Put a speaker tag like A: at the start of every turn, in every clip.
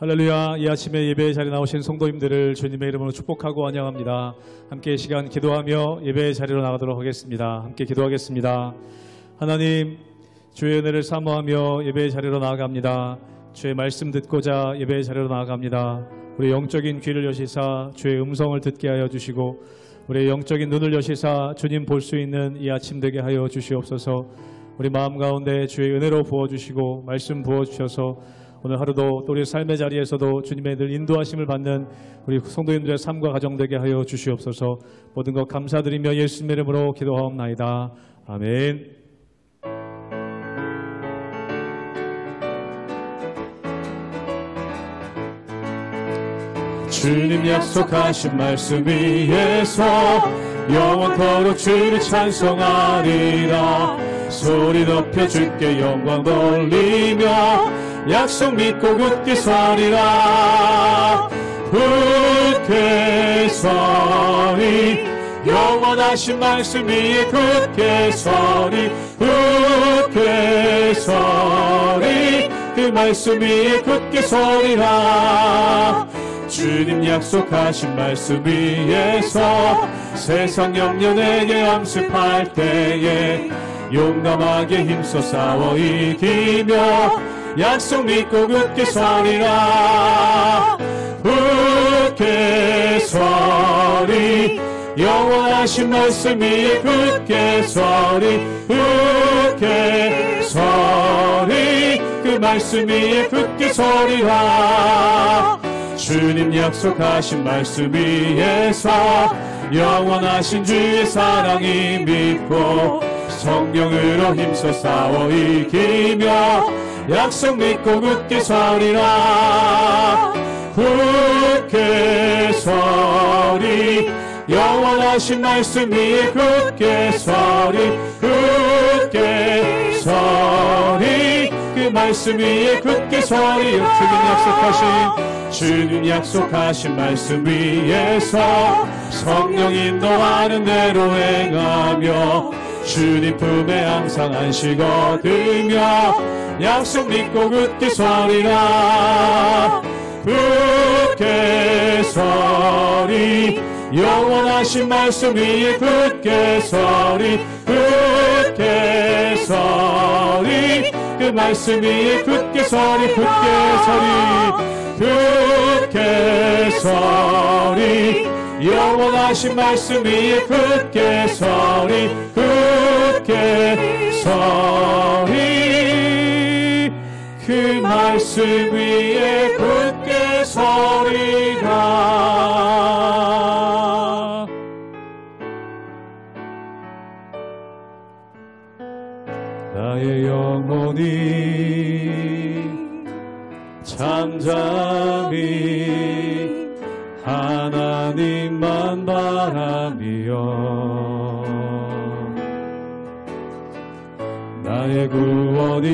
A: 할렐루야. 이 아침에 예배의 자리에 나오신 성도님들을 주님의 이름으로 축복하고 환영합니다. 함께 이 시간 기도하며 예배의 자리로 나가도록 하겠습니다. 함께 기도하겠습니다. 하나님, 주의 은혜를 사모하며 예배의 자리로 나아갑니다. 주의 말씀 듣고자 예배의 자리로 나아갑니다. 우리 영적인 귀를 여시사 주의 음성을 듣게 하여 주시고, 우리의 영적인 눈을 여시사 주님 볼 수 있는 이 아침 되게 하여 주시옵소서. 우리 마음 가운데 주의 은혜로 부어주시고 말씀 부어주셔서 오늘 하루도 또 우리 삶의 자리에서도 주님의 늘 인도하심을 받는 우리 성도님들의 삶과 가정 되게 하여 주시옵소서. 모든 것 감사드리며 예수님의 이름으로 기도하옵나이다. 아멘. 주님 약속하신 말씀 위에서 영원토록 주를 찬송하리라. 소리 높여 주께 영광 돌리며 약속 믿고 굳게 서리라. 굳게 서리, 영원하신 말씀 위에 굳게 서리. 굳게 서리, 그 말씀 위에 굳게 서리라. 주님 약속하신 말씀 위에서 세상 염려내게 암습할 때에 용감하게 힘써 싸워 이기며 약속 믿고 굳게 서리라. 굳게 서리, 영원하신 말씀 위에 굳게 서리. 굳게 서리, 그 말씀 위에 굳게 서리라. 주님 약속하신 말씀 위에서 영원하신 주의 사랑이 믿고 성경으로 힘써 싸워 이기며 약속 믿고 굳게 서리라. 굳게 서리, 영원하신 말씀 위에 굳게 서리. 굳게 서리, 그 말씀 위에 굳게 서리. 주님 약속하신 말씀 위에서 성령 인도하는 대로 행하며 주님 품에 항상 안식 얻으며 약속 믿고 굳게 서리라. 굳게 서리, 영원하신 말씀 위에 굳게 서리. 굳게 서리, 그 말씀 위에 굳게 서리. 굳게 서리, 굳게 서리, 영원하신 말씀 위에 굳게 서리. 굳게 서리, 그 말씀 위에 굳게 서리라. 나의 영혼이 잠잠히 하나님만 바라며 나의 구원이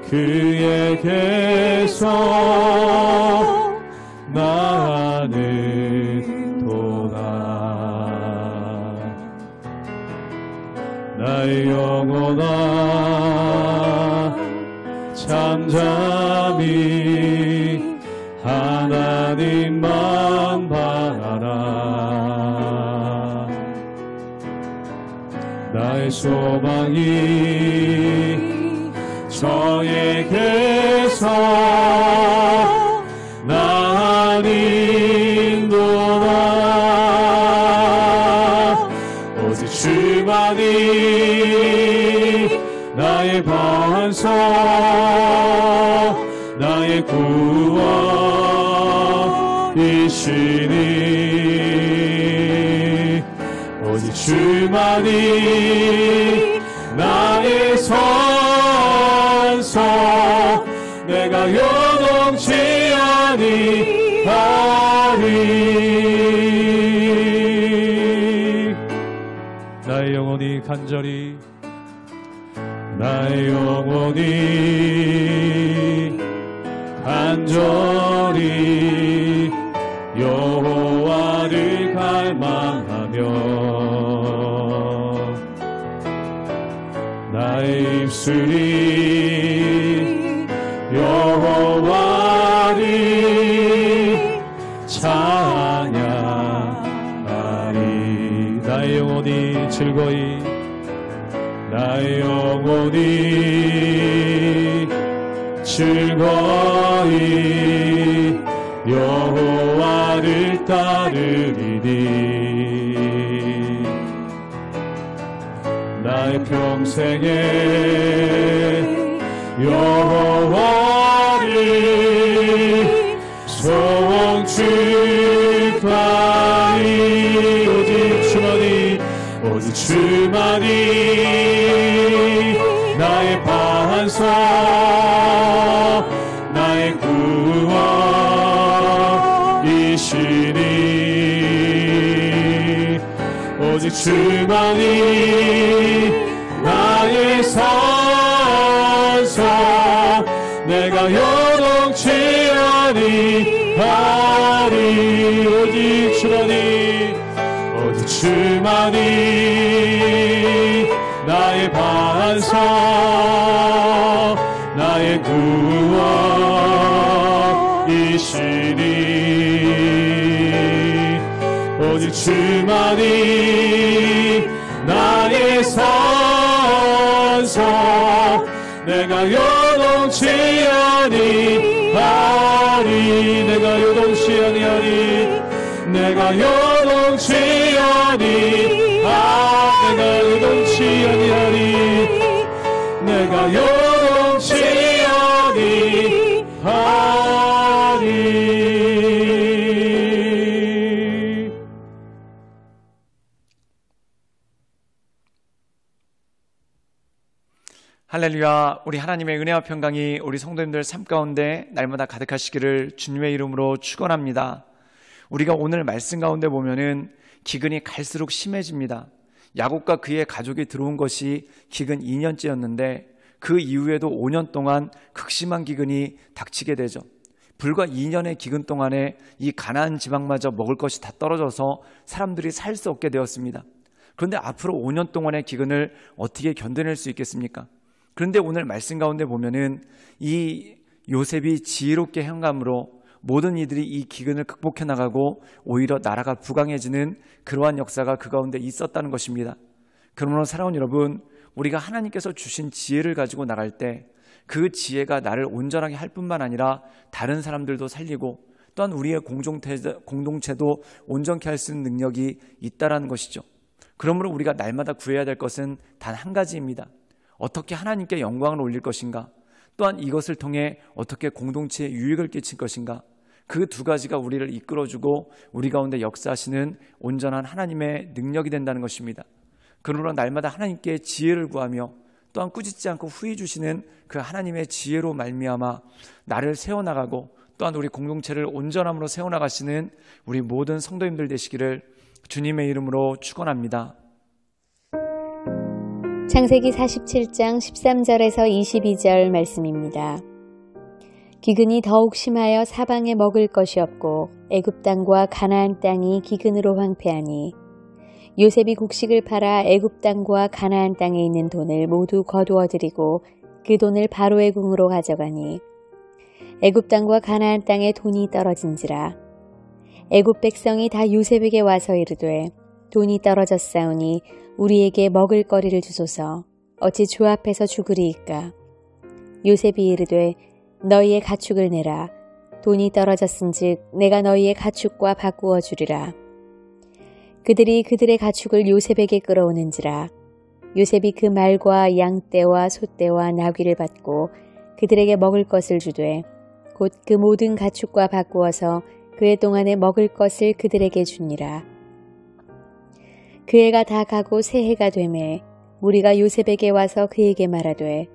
A: 그에게서 나는 도다. 나의 영혼아 잠잠히 하나님만 바라라. 나의 소망이 저에게서 나는도다. 오직 주만이 나의 반석, 나의 구원이시니 오직 주만이 나의 산성, 내가 요동치 아니하리. 나의 영혼이 간절히, 나의 영혼이 간절히 여호와를 갈망하며 나의 입술이 여호와 찬양하리. 나의 영혼이 즐거이 나의 영혼이 즐거이 여호와를 따르리니 나의 평생에 여호와를 송축하리. 오직 주만이 나의 반석 나의 구원이시니 오직 주만이 나의 산성 내가 요동치 아니하리. 오직 주만이 나의 반석 나의 구원이시니 오직 주만이 나의 산성 내가 요동치 아니하리. 내가 요동치 아니하리. 내가 요동치 아니하리. 내가 요동치 아니하리.
B: 할렐루야. 우리 하나님의 은혜와 평강이 우리 성도님들 삶 가운데 날마다 가득하시기를 주님의 이름으로 축원합니다. 우리가 오늘 말씀 가운데 보면은 기근이 갈수록 심해집니다. 야곱과 그의 가족이 들어온 것이 기근 2년째였는데 그 이후에도 5년 동안 극심한 기근이 닥치게 되죠. 불과 2년의 기근 동안에 이 가나안 지방마저 먹을 것이 다 떨어져서 사람들이 살 수 없게 되었습니다. 그런데 앞으로 5년 동안의 기근을 어떻게 견뎌낼 수 있겠습니까? 그런데 오늘 말씀 가운데 보면은 이 요셉이 지혜롭게 행함으로 모든 이들이 이 기근을 극복해 나가고 오히려 나라가 부강해지는 그러한 역사가 그 가운데 있었다는 것입니다. 그러므로 사랑하는 여러분, 우리가 하나님께서 주신 지혜를 가지고 나갈 때 그 지혜가 나를 온전하게 할 뿐만 아니라 다른 사람들도 살리고 또한 우리의 공동체도 온전케 할 수 있는 능력이 있다는 것이죠. 그러므로 우리가 날마다 구해야 될 것은 단 한 가지입니다. 어떻게 하나님께 영광을 올릴 것인가, 또한 이것을 통해 어떻게 공동체에 유익을 끼칠 것인가, 그 두 가지가 우리를 이끌어주고 우리 가운데 역사하시는 온전한 하나님의 능력이 된다는 것입니다. 그러므로 날마다 하나님께 지혜를 구하며 또한 꾸짖지 않고 후히 주시는 그 하나님의 지혜로 말미암아 나를 세워나가고 또한 우리 공동체를 온전함으로 세워나가시는 우리 모든 성도님들 되시기를 주님의 이름으로 축원합니다.
C: 창세기 47장 13절에서 22절 말씀입니다. 기근이 더욱 심하여 사방에 먹을 것이 없고 애굽 땅과 가나안 땅이 기근으로 황폐하니 요셉이 곡식을 팔아 애굽 땅과 가나안 땅에 있는 돈을 모두 거두어 들이고 그 돈을 바로의 궁으로 가져가니 애굽 땅과 가나안 땅에 돈이 떨어진지라. 애굽 백성이 다 요셉에게 와서 이르되 돈이 떨어졌사오니 우리에게 먹을 거리를 주소서. 어찌 주 앞에서 죽으리이까. 요셉이 이르되 너희의 가축을 내라. 돈이 떨어졌은즉 내가 너희의 가축과 바꾸어 주리라. 그들이 그들의 가축을 요셉에게 끌어오는지라. 요셉이 그 말과 양떼와 소떼와 나귀를 받고 그들에게 먹을 것을 주되 곧 그 모든 가축과 바꾸어서 그해 동안에 먹을 것을 그들에게 주니라. 그 해가 다 가고 새해가 되매 무리가 요셉에게 와서 그에게 말하되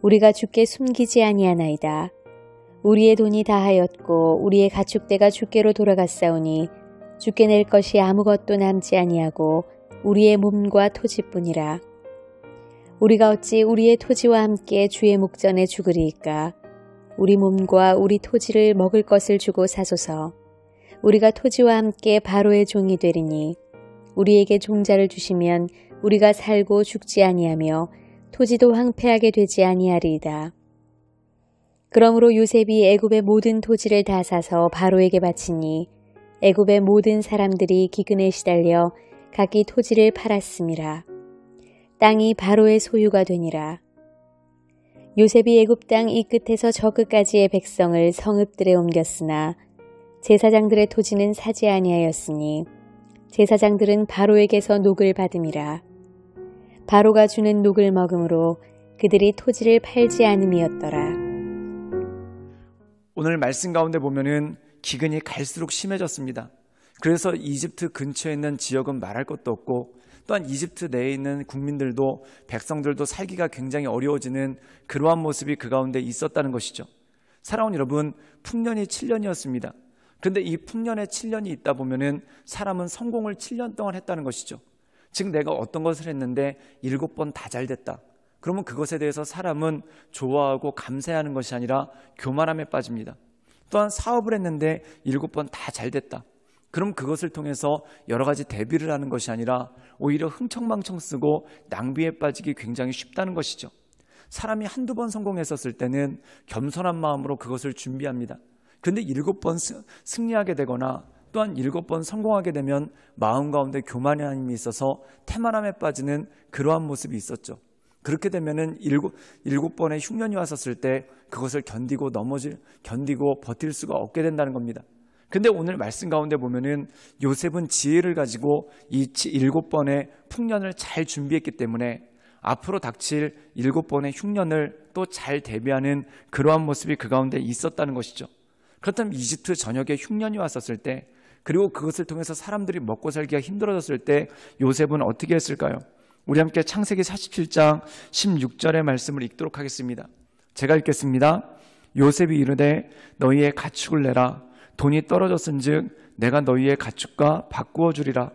C: 우리가 주께 숨기지 아니하나이다. 우리의 돈이 다하였고 우리의 가축대가 주께로 돌아갔사오니 주께 낼 것이 아무것도 남지 아니하고 우리의 몸과 토지뿐이라. 우리가 어찌 우리의 토지와 함께 주의 목전에 죽으리이까. 우리 몸과 우리 토지를 먹을 것을 주고 사소서. 우리가 토지와 함께 바로의 종이 되리니 우리에게 종자를 주시면 우리가 살고 죽지 아니하며 토지도 황폐하게 되지 아니하리이다. 그러므로 요셉이 애굽의 모든 토지를 다 사서 바로에게 바치니 애굽의 모든 사람들이 기근에 시달려 각기 토지를 팔았음이라. 땅이 바로의 소유가 되니라. 요셉이 애굽 땅 이 끝에서 저 끝까지의 백성을 성읍들에 옮겼으나 제사장들의 토지는 사지 아니하였으니 제사장들은 바로에게서 녹을 받음이라. 바로가 주는 녹을 먹음으로 그들이 토지를 팔지 않음이었더라.
B: 오늘 말씀 가운데 보면은 기근이 갈수록 심해졌습니다. 그래서 이집트 근처에 있는 지역은 말할 것도 없고 또한 이집트 내에 있는 국민들도 백성들도 살기가 굉장히 어려워지는 그러한 모습이 그 가운데 있었다는 것이죠. 사랑하는 여러분, 풍년이 7년이었습니다. 그런데 이 풍년에 7년이 있다 보면은 사람은 성공을 7년 동안 했다는 것이죠. 즉 내가 어떤 것을 했는데 7번 다 잘 됐다. 그러면 그것에 대해서 사람은 좋아하고 감사하는 것이 아니라 교만함에 빠집니다. 또한 사업을 했는데 7번 다 잘 됐다. 그럼 그것을 통해서 여러 가지 대비를 하는 것이 아니라 오히려 흥청망청 쓰고 낭비에 빠지기 굉장히 쉽다는 것이죠. 사람이 한두 번 성공했었을 때는 겸손한 마음으로 그것을 준비합니다. 그런데 7번 승리하게 되거나 또한 7번 성공하게 되면 마음 가운데 교만함이 있어서 태만함에 빠지는 그러한 모습이 있었죠. 그렇게 되면은 7번의 흉년이 왔었을 때 그것을 견디고 버틸 수가 없게 된다는 겁니다. 근데 오늘 말씀 가운데 보면은 요셉은 지혜를 가지고 이 7번의 풍년을 잘 준비했기 때문에 앞으로 닥칠 7번의 흉년을 또 잘 대비하는 그러한 모습이 그 가운데 있었다는 것이죠. 그렇다면 이집트 전역에 흉년이 왔었을 때 그리고 그것을 통해서 사람들이 먹고 살기가 힘들어졌을 때 요셉은 어떻게 했을까요? 우리 함께 창세기 47장 16절의 말씀을 읽도록 하겠습니다. 제가 읽겠습니다. 요셉이 이르되 너희의 가축을 내라. 돈이 떨어졌은즉 내가 너희의 가축과 바꾸어 주리라.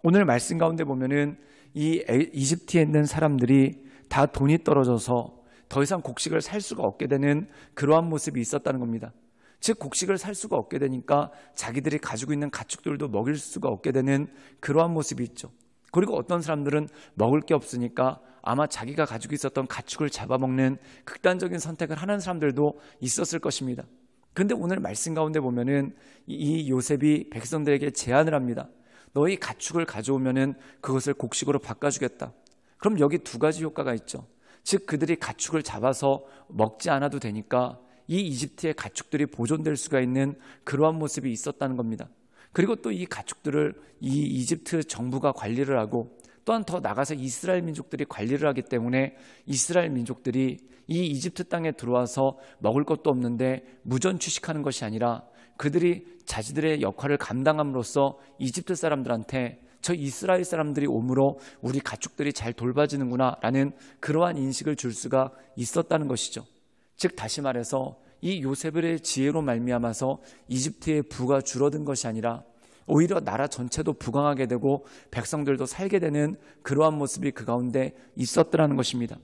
B: 오늘 말씀 가운데 보면은 이 이집트에 있는 사람들이 다 돈이 떨어져서 더 이상 곡식을 살 수가 없게 되는 그러한 모습이 있었다는 겁니다. 즉 곡식을 살 수가 없게 되니까 자기들이 가지고 있는 가축들도 먹일 수가 없게 되는 그러한 모습이 있죠. 그리고 어떤 사람들은 먹을 게 없으니까 아마 자기가 가지고 있었던 가축을 잡아먹는 극단적인 선택을 하는 사람들도 있었을 것입니다. 그런데 오늘 말씀 가운데 보면은 이 요셉이 백성들에게 제안을 합니다. 너희 가축을 가져오면은 그것을 곡식으로 바꿔주겠다. 그럼 여기 두 가지 효과가 있죠. 즉 그들이 가축을 잡아서 먹지 않아도 되니까 이 이집트의 가축들이 보존될 수가 있는 그러한 모습이 있었다는 겁니다. 그리고 또 이 가축들을 이 이집트 정부가 관리를 하고 또한 더 나가서 이스라엘 민족들이 관리를 하기 때문에 이스라엘 민족들이 이 이집트 땅에 들어와서 먹을 것도 없는데 무전 취식하는 것이 아니라 그들이 자기들의 역할을 감당함으로써 이집트 사람들한테 저 이스라엘 사람들이 오므로 우리 가축들이 잘 돌봐지는구나 라는 그러한 인식을 줄 수가 있었다는 것이죠. 즉 다시 말해서 이 요셉의 지혜로 말미암아서 이집트의 부가 줄어든 것이 아니라 오히려 나라 전체도 부강하게 되고 백성들도 살게 되는 그러한 모습이 그 가운데 있었더라는 것입니다.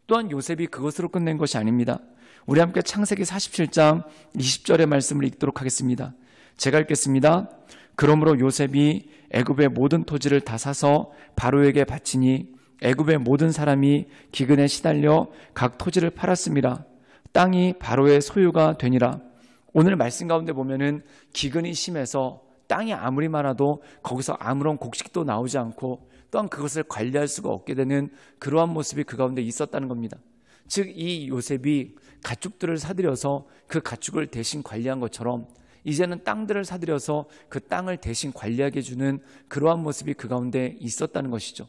B: 또한 요셉이 그것으로 끝낸 것이 아닙니다. 우리 함께 창세기 47장 20절의 말씀을 읽도록 하겠습니다. 제가 읽겠습니다. 그러므로 요셉이 애굽의 모든 토지를 다 사서 바로에게 바치니 애굽의 모든 사람이 기근에 시달려 각 토지를 팔았습니다. 땅이 바로의 소유가 되니라. 오늘 말씀 가운데 보면은 기근이 심해서 땅이 아무리 많아도 거기서 아무런 곡식도 나오지 않고 또한 그것을 관리할 수가 없게 되는 그러한 모습이 그 가운데 있었다는 겁니다. 즉 이 요셉이 가축들을 사들여서 그 가축을 대신 관리한 것처럼 이제는 땅들을 사들여서 그 땅을 대신 관리하게 해주는 그러한 모습이 그 가운데 있었다는 것이죠.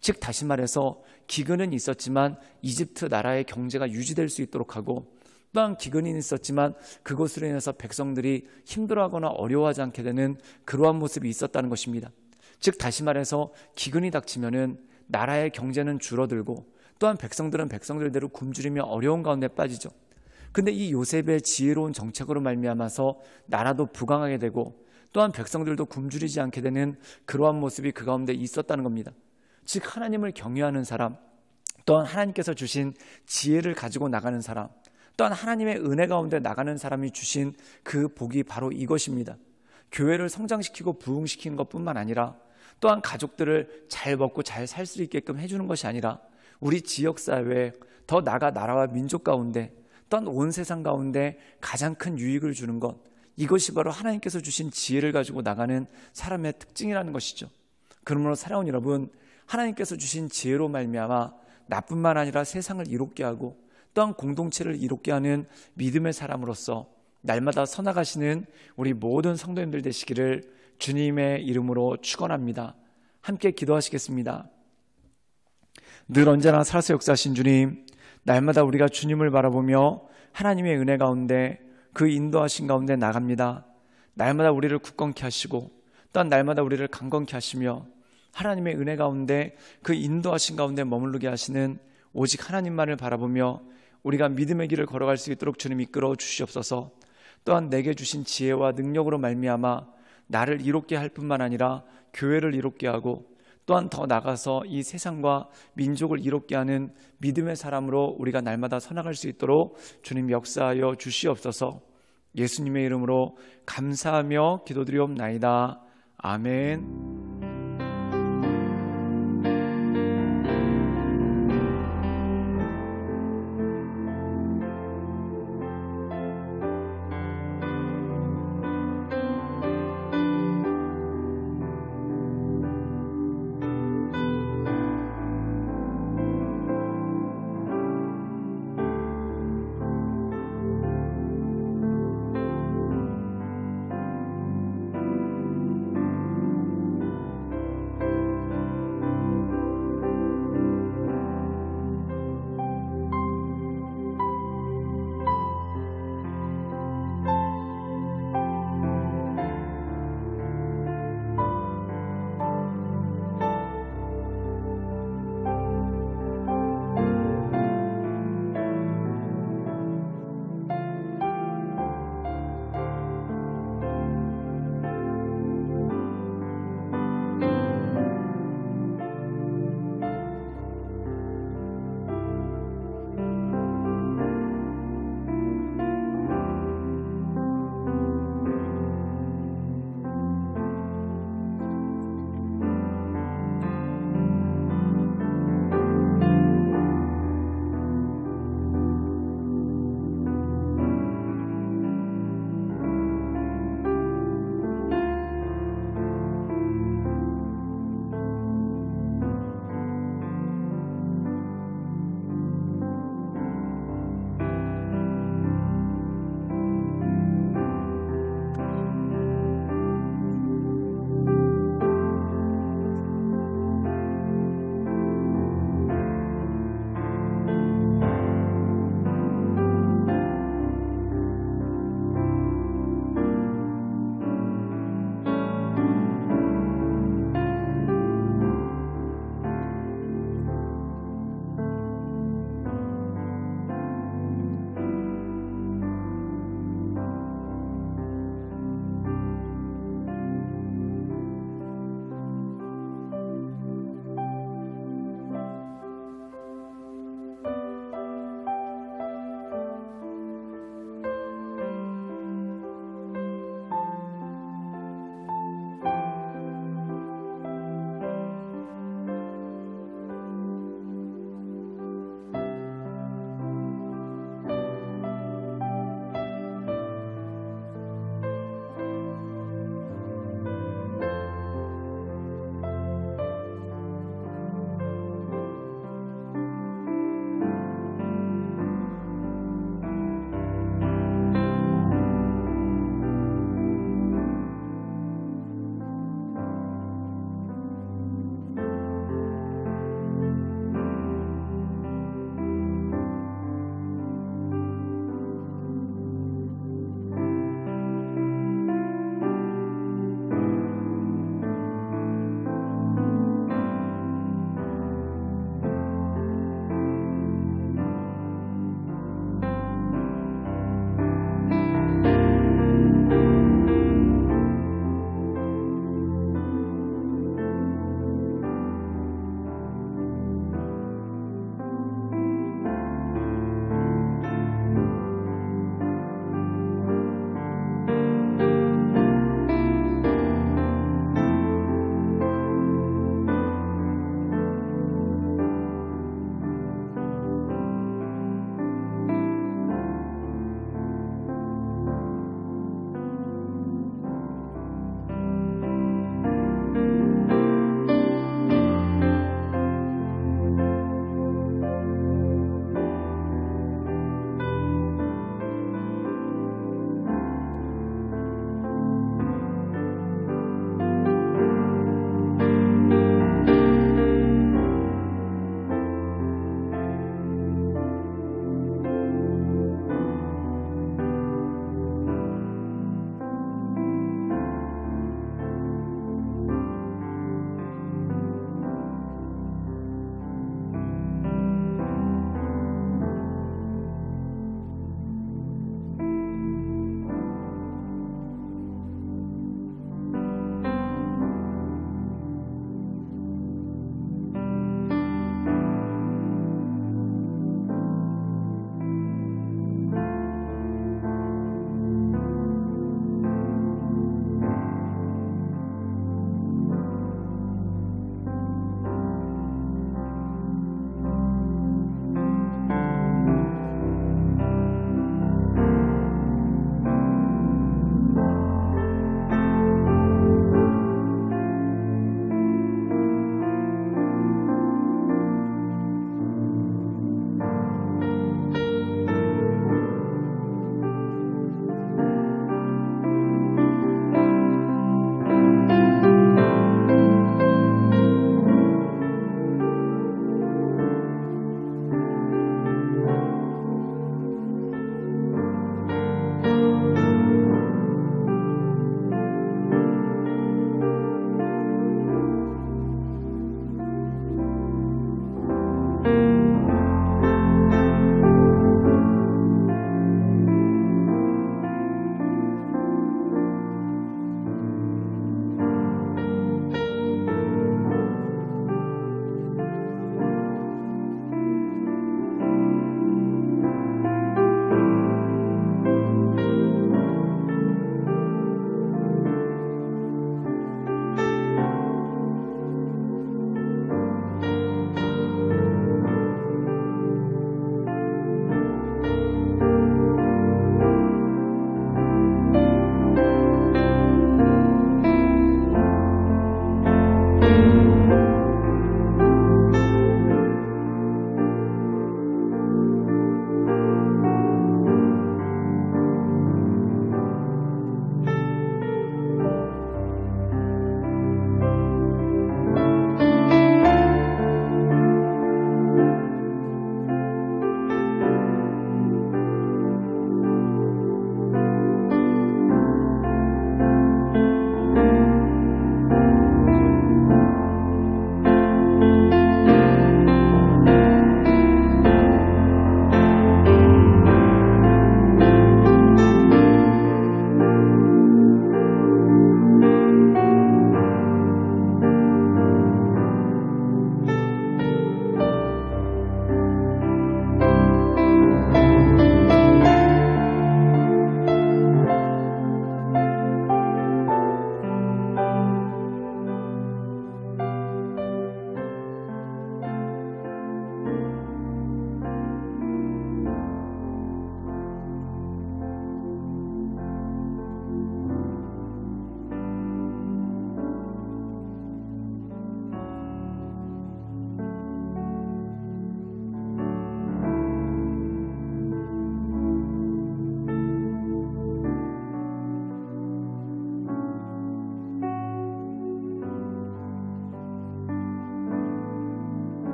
B: 즉 다시 말해서 기근은 있었지만 이집트 나라의 경제가 유지될 수 있도록 하고 또한 기근이 있었지만 그것으로 인해서 백성들이 힘들어하거나 어려워하지 않게 되는 그러한 모습이 있었다는 것입니다. 즉 다시 말해서 기근이 닥치면은 나라의 경제는 줄어들고 또한 백성들은 백성들대로 굶주리며 어려운 가운데 빠지죠. 근데 이 요셉의 지혜로운 정책으로 말미암아서 나라도 부강하게 되고 또한 백성들도 굶주리지 않게 되는 그러한 모습이 그 가운데 있었다는 겁니다. 즉 하나님을 경외하는 사람, 또한 하나님께서 주신 지혜를 가지고 나가는 사람, 또한 하나님의 은혜 가운데 나가는 사람이 주신 그 복이 바로 이것입니다. 교회를 성장시키고 부흥시키는 것뿐만 아니라 또한 가족들을 잘 먹고 잘 살 수 있게끔 해주는 것이 아니라 우리 지역사회에 더 나아가 나라와 민족 가운데 또한 온 세상 가운데 가장 큰 유익을 주는 것, 이것이 바로 하나님께서 주신 지혜를 가지고 나가는 사람의 특징이라는 것이죠. 그러므로 사랑하는 여러분, 하나님께서 주신 지혜로 말미암아 나뿐만 아니라 세상을 이롭게 하고 또한 공동체를 이롭게 하는 믿음의 사람으로서 날마다 서나가시는 우리 모든 성도님들 되시기를 주님의 이름으로 축원합니다. 함께 기도하시겠습니다. 늘 언제나 살아서 역사하신 주님, 날마다 우리가 주님을 바라보며 하나님의 은혜 가운데 그 인도하신 가운데 나갑니다. 날마다 우리를 굳건케 하시고 또한 날마다 우리를 강건케 하시며 하나님의 은혜 가운데 그 인도하신 가운데 머무르게 하시는 오직 하나님만을 바라보며 우리가 믿음의 길을 걸어갈 수 있도록 주님 이끌어 주시옵소서. 또한 내게 주신 지혜와 능력으로 말미암아 나를 이롭게 할 뿐만 아니라 교회를 이롭게 하고 또한 더 나가서 이 세상과 민족을 이롭게 하는 믿음의 사람으로 우리가 날마다 서나갈 수 있도록 주님 역사하여 주시옵소서. 예수님의 이름으로 감사하며 기도드리옵나이다. 아멘.